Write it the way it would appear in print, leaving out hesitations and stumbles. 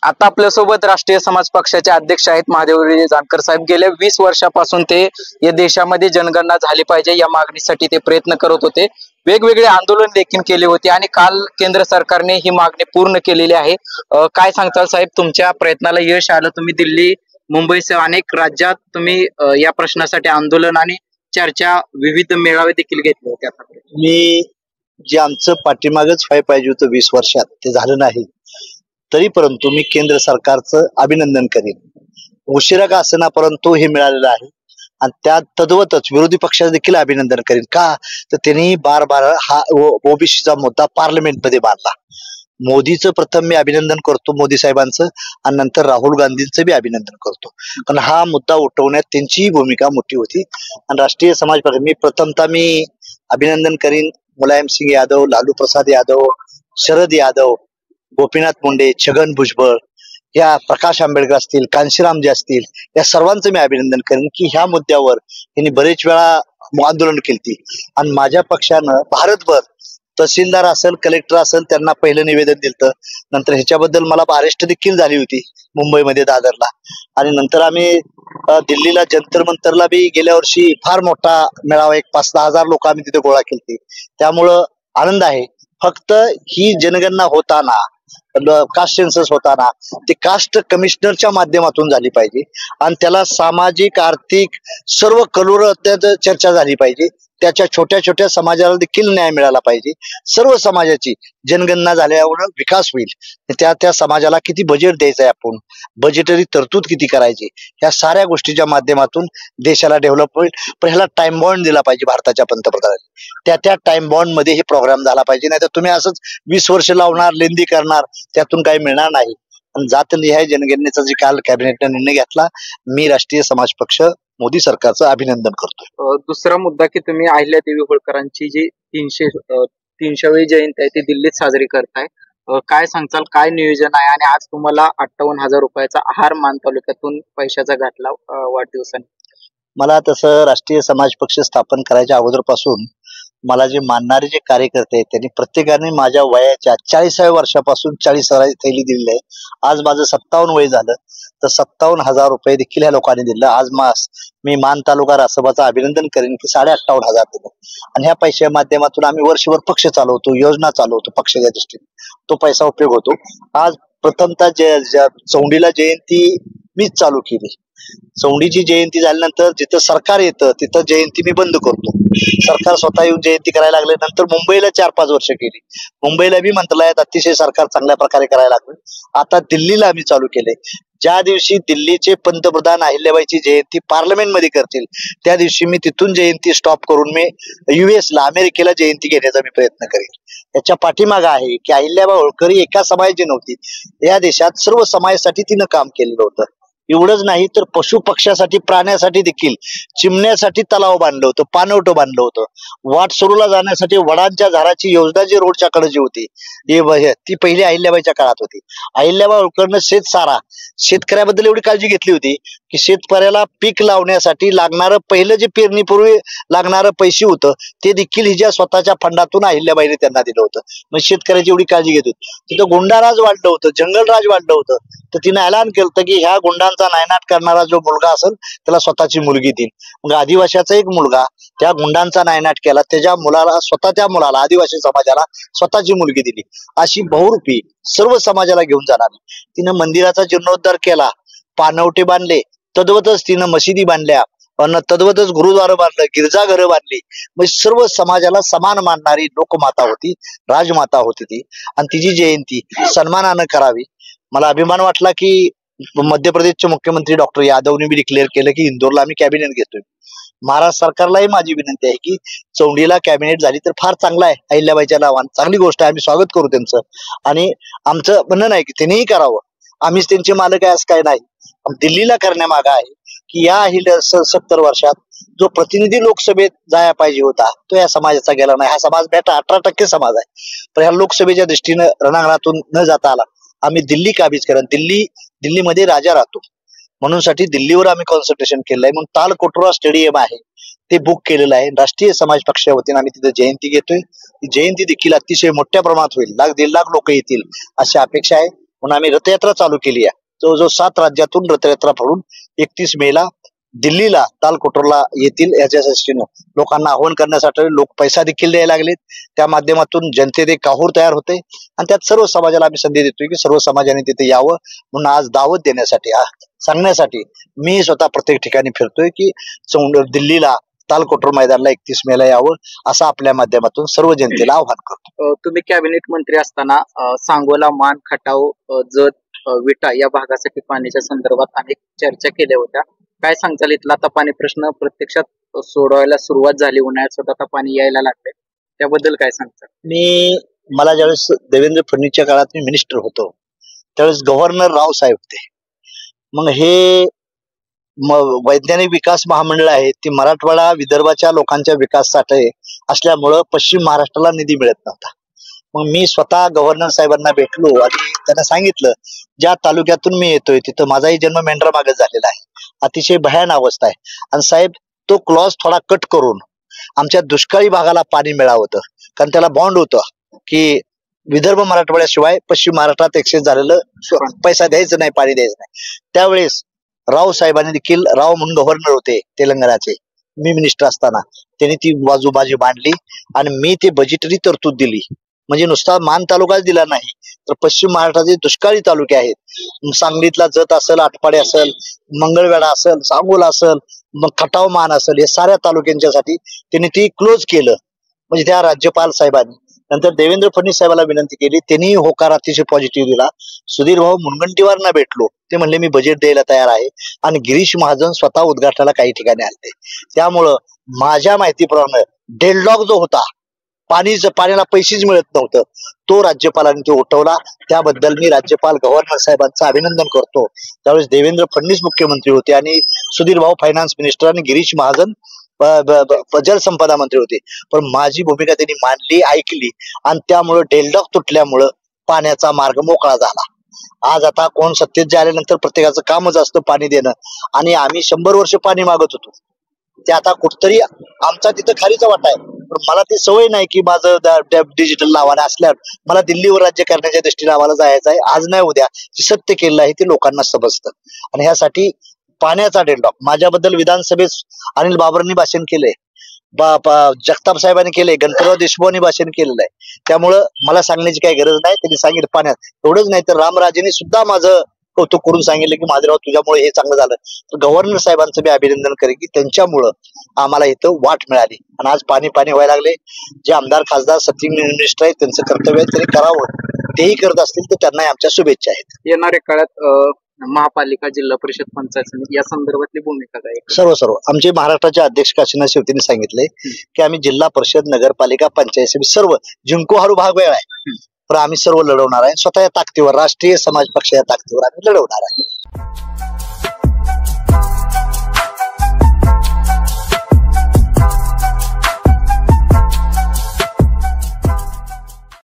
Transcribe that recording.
आता आपल्यासोबत राष्ट्रीय समाज पक्षाचे अध्यक्ष आहेत महादेव जानकर साहेब. गेल्या 20 वर्षापासून ते या देशामध्ये जनगणना झाली पाहिजे या मागणीसाठी ते प्रयत्न करत होते. वेगवेगळे आंदोलन देखील केले होते आणि काल केंद्र सरकारने ही मागणी पूर्ण केलेली आहे. काय सांगताल साहेब, तुमच्या प्रयत्नाला यश आलं. तुम्ही दिल्ली, मुंबईसह अनेक राज्यात तुम्ही या प्रश्नासाठी आंदोलन आणि चर्चा, विविध मेळावे देखील घेतले होते. मी जे आमचं पाठीमागच व्हायला पाहिजे होतं 20 वर्षात, ते झालं नाही. तरी परंतु मी केंद्र सरकारचं अभिनंदन करेन. उशिरा का असेना परंतु हे मिळालेलं आहे. आणि त्या तद्वतच विरोधी पक्षाचं देखील अभिनंदन करेन. का तर त्यांनी बार हा ओबीसीचा मुद्दा पार्लमेंटमध्ये मांडला. मोदीचं प्रथम मी अभिनंदन करतो, मोदी साहेबांचं, आणि नंतर राहुल गांधींचं बी अभिनंदन करतो. कारण हा मुद्दा उठवण्यात त्यांचीही भूमिका मोठी होती. आणि राष्ट्रीय समाज पक्ष मी अभिनंदन करीन मुलायम सिंग यादव, लालू प्रसाद यादव, शरद यादव, गोपीनाथ मुंडे, छगन भुजबळ, या प्रकाश आंबेडकर असतील, कांशीरामजी असतील, या सर्वांचं मी अभिनंदन करेन की ह्या मुद्द्यावर त्यांनी बरेच वेळा आंदोलन केली. आणि माझ्या पक्षानं भारतभर तहसीलदार असेल, कलेक्टर असेल, त्यांना पहिलं निवेदन दिलं. नंतर ह्याच्याबद्दल मला अरेस्ट देखील झाली होती मुंबईमध्ये, दादरला. आणि नंतर आम्ही दिल्लीला जंतर मंतरला बी गेल्या वर्षी फार मोठा मेळावा, 5-10 हजार लोक आम्ही तिथे गोळा केली. त्यामुळं आनंद आहे. फक्त ही जनगणना होताना, कास्ट सेन्सस होताना ते कास्ट कमिशनरच्या माध्यमातून झाली पाहिजे. आणि त्याला सामाजिक, आर्थिक सर्व कलोर चर्चा झाली पाहिजे. त्याच्या छोट्या छोट्या समाजाला देखील न्याय मिळाला पाहिजे. सर्व समाजाची जनगणना झाल्यावर विकास होईल. त्या समाजाला किती बजेट द्यायचं आहे, आपण बजेटरी तरतूद किती करायची, या साऱ्या गोष्टीच्या माध्यमातून देशाला डेव्हलप होईल. पण ह्याला टाइम बॉन्ड दिला पाहिजे भारताच्या पंतप्रधानांनी. त्या टाइम बॉन्ड मध्ये हे प्रोग्राम झाला पाहिजे. नाही तर तुम्ही असंच 20 वर्ष लावणार, लेंदी करणार, त्यातून काही मिळणार नाही. आणि जातनिहाय जनगणनेचा जे काल कॅबिनेटने निर्णय घेतला, मी राष्ट्रीय समाज पक्ष मोदी सरकारचं अभिनंदन करतोय. दुसरा मुद्दा की तुम्ही अहिल्यादेवी होळकरांची जी 300वी जयंती आहे ती दिल्लीत साजरी करताय. काय सांगताल, काय नियोजन आहे? आणि आज तुम्हाला 58,000 रुपयाचा आहार मान तालुक्यातून पैशाचा घातला वाढदिवसाने. मला तसं राष्ट्रीय समाज पक्ष स्थापन करायच्या अगोदरपासून मला जे मानणारे जे कार्यकर्ते आहेत, त्यांनी प्रत्येकाने माझ्या वयाच्या 40व्या वर्षापासून 40,000 थैली दिलेली आहे. आज माझं 57 वय झालं, तर 57,000 रुपये देखील ह्या लोकांनी दिलं. आज मी मान तालुका रासभाचं अभिनंदन करेन की 58,500 दिलं. आणि ह्या पैशाच्या माध्यमातून आम्ही वर्षभर पक्ष चालवतो, योजना चालवतो पक्षाच्या दृष्टीने. तो पैसा उपयोग होतो. आज प्रथमतः चौंडीला जयंती मीच चालू केली. चौंडीची जयंती झाल्यानंतर जिथं सरकार येतं तिथं जयंती मी बंद करतो. सरकार स्वतः येऊन जयंती करायला लागले. नंतर मुंबईला 4-5 वर्ष केली. मुंबईला बी मंत्रालयात अतिशय सरकार चांगल्या प्रकारे करायला लागले. आता दिल्लीला आम्ही चालू केले. ज्या दिवशी दिल्लीचे पंतप्रधान अहिल्याबाईची जयंती पार्लमेंटमध्ये करतील, त्या दिवशी मी तिथून जयंती स्टॉप करून मी US ला, अमेरिकेला जयंती घेण्याचा मी प्रयत्न करेन. त्याच्या पाठीमागे आहे की अहिल्याबाई होळकर ही एका समाजाची नव्हती. या देशात सर्व समाजासाठी तिनं काम केलेलं होतं. एवढंच नाही तर पशु पक्ष्यासाठी, प्राण्यासाठी देखील, चिमण्यासाठी तलाव बांधलं होतं, पाणवठं बांधलं होतं. वाटसरूला जाण्यासाठी वडांच्या झाडाची योजना जी रोडच्या कडे जी होती, ती पहिली अहिल्याबाईच्या काळात होती. अहिल्याबाई होळकरनं शेतकऱ्याबद्दल एवढी काळजी घेतली होती की शेतकऱ्याला पीक लावण्यासाठी लागणारं पहिलं जे पेरणीपूर्वी लागणारं पैसे होतं, ते देखील हिच्या स्वतःच्या फंडातून अहिल्याबाईने त्यांना दिलं होतं. मग शेतकऱ्याची एवढी काळजी घेत होती. तिथं गुंडाराज वाढलं होतं, जंगलराज वाढलं होतं. तर तिने ऐलान केलं होतं की ह्या गुंडांचा नायनाट करणारा जो मुलगा असेल त्याला स्वतःची मुलगी देईल. मग आदिवासीचा एक मुलगा त्या गुंडांचा नायनाट केला, त्याच्या मुलाला, स्वतःच्या मुलाला, आदिवासी समाजाला स्वतःची मुलगी दिली. अशी बहुरूपी सर्व समाजाला घेऊन जाणार तिनं मंदिराचा जीर्णोद्धार केला, पाणवठे बांधले, तद्वतच तिनं मशिदी बांधल्या, तद्वतच गुरुद्वार बांधलं, गिरजाघरं बांधली. म्हणजे सर्व समाजाला समान मानणारी लोकमाता होती, राजमाता होती ती. आणि तिची जयंती सन्मानानं करावी. मला अभिमान वाटला की मध्य प्रदेशचे मुख्यमंत्री डॉक्टर यादवने बी डिक्लेअर केलं की इंदोरला आम्ही कॅबिनेट घेतोय. महाराष्ट्र सरकारलाही माझी विनंती आहे की चौंडीला कॅबिनेट झाली तर फार चांगला आहे. अहिल्याबाईच्या नावानं चांगली गोष्ट आहे, आम्ही स्वागत करू त्यांचं. आणि आमचं म्हणणं नाही की त्यांनीही करावं, आम्हीच त्यांचे मालक आहे असं काही नाही. दिल्लीला करण्यामागं आहे की या 70 वर्षात जो प्रतिनिधी लोकसभेत जायला पाहिजे होता तो या समाजाचा गेला नाही. हा समाज 18% समाज आहे, पण ह्या लोकसभेच्या दृष्टीनं रणांगणातून न जाता आला. आम्ही दिल्ली काबीज करा, दिल्लीमध्ये राजा राहतो म्हणून साठी दिल्लीवर आम्ही कॉन्सन्ट्रेशन केलं आहे. म्हणून तालकोटरा स्टेडियम आहे ते बुक केलेलं आहे. राष्ट्रीय समाज पक्षाच्या वतीने आम्ही तिथे जयंती घेतोय. जयंती देखील अतिशय मोठ्या प्रमाणात होईल, 1.5 लाख लोक येतील अशी अपेक्षा आहे. म्हणून आम्ही रथयात्रा चालू केली आहे. जवळजवळ 7 राज्यातून रथयात्रा फळून 31 मेला दिल्लीला तालकोटरला येतील याच्या दृष्टीनं लोकांना आवाहन करण्यासाठी लोक पैसा देखील द्यायला लागलेत. त्या माध्यमातून जनतेत एक काहूर तयार होते आणि त्यात सर्व समाजाला आम्ही संधी देतोय की सर्व समाजाने तिथे यावं म्हणून आज दावत देण्यासाठी सांगण्यासाठी मी स्वतः प्रत्येक ठिकाणी फिरतोय की दिल्लीला तालकोटर मैदानला 31 मेला यावं असं आपल्या माध्यमातून सर्व जनतेला आवाहन करतो. तुम्ही कॅबिनेट मंत्री असताना सांगोला, मान, खटाव, जत, विटा या भागासाठी पाण्याच्या संदर्भात अनेक चर्चा केल्या होत्या. काय सांगताल इथला आता पाणी प्रश्न प्रत्यक्षात सोडवायला सुरुवात झाली, उन्हाळ्यात सुद्धा आता पाणी यायला लागले, त्याबद्दल काय सांगताल? मला ज्यावेळेस देवेंद्र फडणवीसच्या काळात मी मिनिस्टर होतो त्यावेळेस गव्हर्नर राव साहेब होते. मग हे वैज्ञानिक विकास महामंडळ आहे ती मराठवाडा विदर्भाच्या लोकांच्या विकासासाठी असल्यामुळं पश्चिम महाराष्ट्राला निधी मिळत नव्हता. मग मी स्वतः गव्हर्नर साहेबांना भेटलो आणि त्यांना सांगितलं ज्या तालुक्यातून मी येतोय तिथं माझाही जन्म मेंढरा मागे झालेला आहे, अतिशय भयान अवस्था आहे आणि साहेब तो क्लॉज थोडा कट करून आमच्या दुष्काळी भागाला पाणी मिळावं होतं. कारण त्याला बॉन्ड होतं की विदर्भ मराठवाड्याशिवाय पश्चिम महाराष्ट्रात एक्सेस झालेलं पैसा द्यायचं नाही, पाणी द्यायचं नाही. त्यावेळेस राव साहेबांनी देखील, राव म्हणून गव्हर्नर होते तेलंगणाचे, मी मिनिस्टर असताना त्यांनी ती बाजूबाजी मांडली आणि मी ते बजेटरी तरतूद दिली. म्हणजे नुसता मान तालुकाच दिला नाही तर पश्चिम महाराष्ट्राचे दुष्काळी तालुके आहेत, सांगलीतला जत असेल, आटपाडी असेल, मंगळवेढा असेल, सांगोला असेल, मग खटाव मान असेल, या साऱ्या तालुक्यांच्यासाठी त्यांनी ती क्लोज केलं. म्हणजे त्या राज्यपाल साहेबांनी नंतर देवेंद्र फडणवीस साहेबांना विनंती केली, त्यांनी होकार अतिशय पॉझिटिव्ह दिला. सुधीर भाऊ मुनगंटीवारना भेटलो, ते म्हणले मी बजेट द्यायला तयार आहे आणि गिरीश महाजन स्वतः उद्घाटनाला काही ठिकाणी आलते. त्यामुळं माझ्या माहितीप्रमाणे डेडलॉक जो होता, पाण्याला पैसेच मिळत नव्हतं, तो राज्यपालांनी तो उठवला. त्याबद्दल मी राज्यपाल गव्हर्नर साहेबांचं अभिनंदन करतो. त्यावेळेस देवेंद्र फडणवीस मुख्यमंत्री होते आणि सुधीर भाऊ फायनान्स मिनिस्टर आणि गिरीश महाजन जलसंपदा मंत्री होते. पण माझी भूमिका त्यांनी मांडली, ऐकली आणि त्यामुळं डेलडॉक तुटल्यामुळं पाण्याचा मार्ग मोकळा झाला. आज आता कोण सत्तेत झाल्यानंतर प्रत्येकाचं कामच असतं पाणी देणं आणि आम्ही 100 वर्ष पाणी मागत होतो. ते आता कुठतरी आमचा तिथं खालीचा वाटा आहे, पण मला ती सवय नाही की माझं डिजिटल नावाने असल्यावर मला दिल्लीवर राज्य करण्याच्या दृष्टीने आम्हाला जायचं आहे. आज नाही उद्या सत्य केलेलं आहे ते लोकांना समजतं आणि ह्यासाठी पाण्याचा डेडलॉक माझ्याबद्दल विधानसभेत अनिल बाबरांनी भाषण केलंय, जगताप साहेबांनी केलंय, गणपतराव देशमुखांनी भाषण केलेलं आहे. त्यामुळं मला सांगण्याची काही गरज नाही. त्यांनी सांगितलं पाण्यात एवढंच नाही तर रामराजेंनी सुद्धा माझं कौतुक करून सांगितलं की महादेवराव तुझ्यामुळे हे चांगलं झालं. तर गव्हर्नर साहेबांचं मी अभिनंदन करेन की त्यांच्यामुळं आम्हाला इथं वाट मिळाली आणि आज पाणी व्हायला लागले. जे आमदार खासदार सचिव मिनिस्टर आहेत त्यांचं कर्तव्य आहे त्यांनी करावं, तेही करत असतील तर त्यांनाही आमच्या शुभेच्छा आहेत. येणाऱ्या काळात महापालिका, जिल्हा परिषद, पंचायत समिती या संदर्भातली भूमिका काय? सर्व आमचे महाराष्ट्राच्या अध्यक्ष काशीनाथ शेट्टींनी सांगितले की आम्ही जिल्हा परिषद, नगरपालिका, पंचायत समिती सर्व जिंकू हा भाग वेगळा आहे, पण आम्ही सर्व लढवणार आहे. स्वतः या ताकदीवर, राष्ट्रीय समाज पक्ष या ताकदीवर आम्ही लढवणार आहे.